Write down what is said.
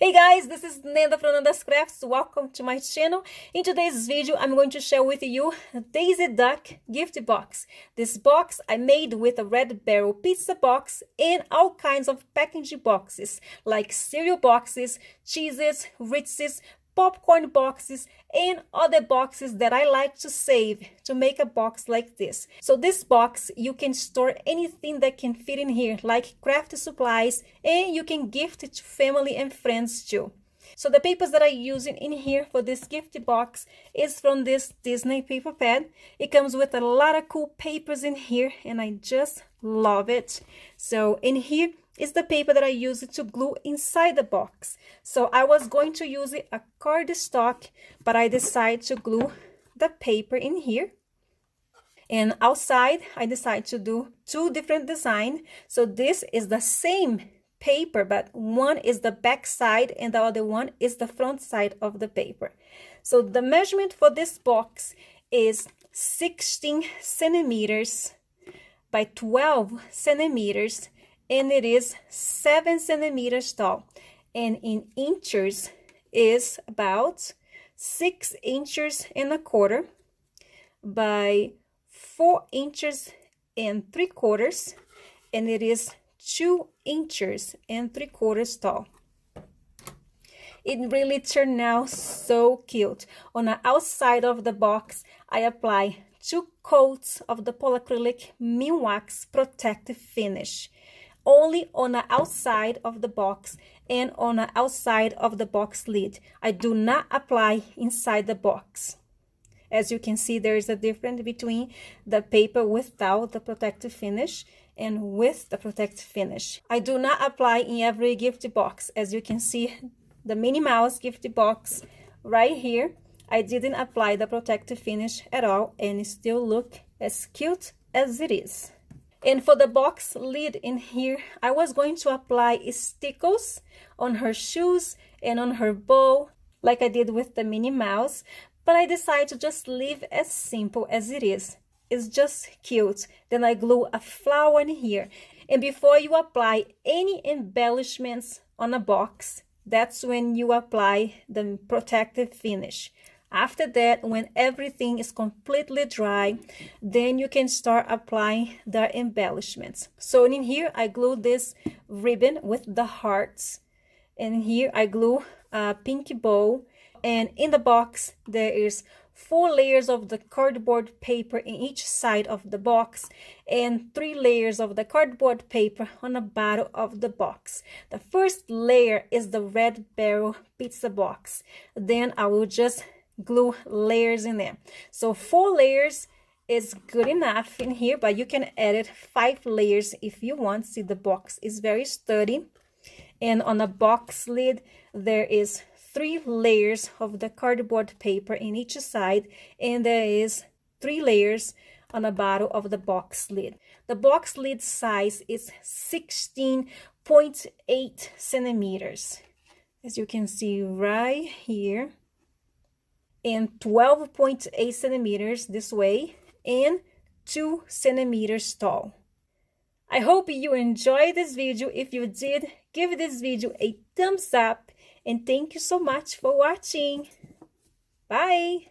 Hey guys, this is Nanda from Nanda's Crafts. Welcome to my channel. In today's video, I'm going to share with you Daisy Duck gift box. This box I made with a Red Barrel pizza box and all kinds of packaging boxes like cereal boxes, cheeses, Ritzes, popcorn boxes, and other boxes that I like to save to make a box like this. So this box, you can store anything that can fit in here, like craft supplies, and you can gift it to family and friends too. So the papers that I use in here for this gift box is from this Disney paper pad. It comes with a lot of cool papers in here and I just love it. So in here is the paper that I use to glue inside the box. So I was going to use a cardstock, but I decided to glue the paper in here. And outside, I decided to do two different designs. So this is the same paper, but one is the back side and the other one is the front side of the paper. So the measurement for this box is 16 centimeters by 12 centimeters, and it is 7 centimeters tall, and in inches is about 6 inches and a quarter by 4 inches and 3/4, and it is 2 inches and 3/4 tall. It really turned out so cute. On the outside of the box, I apply 2 coats of the polyacrylic Minwax protective finish, only on the outside of the box and on the outside of the box lid. I do not apply inside the box. As you can see, there is a difference between the paper without the protective finish and with the protective finish. I do not apply in every gift box. As you can see, the Minnie Mouse gift box right here, I didn't apply the protective finish at all, and it still look as cute as it is. And for the box lid in here, I was going to apply stickles on her shoes and on her bow, like I did with the Minnie Mouse, but I decided to just leave as simple as it is. It's just cute. Then I glue a flower in here. And before you apply any embellishments on a box, that's when you apply the protective finish. After that, when everything is completely dry, then you can start applying the embellishments. So in here, I glue this ribbon with the hearts. And here I glue a pink bow. And in the box, there is 4 layers of the cardboard paper in each side of the box and 3 layers of the cardboard paper on the bottom of the box. The first layer is the Red Barrel pizza box. Then I will just glue layers in there. So 4 layers is good enough in here, but you can add 5 layers if you want. See, the box is very sturdy. And on the box lid, there is 3 layers of the cardboard paper in each side, and there is 3 layers on the bottom of the box lid. The box lid size is 16.8 centimeters, as you can see right here, and 12.8 centimeters this way, and 2 centimeters tall. I hope you enjoyed this video. If you did, give this video a thumbs up, and thank you so much for watching. Bye!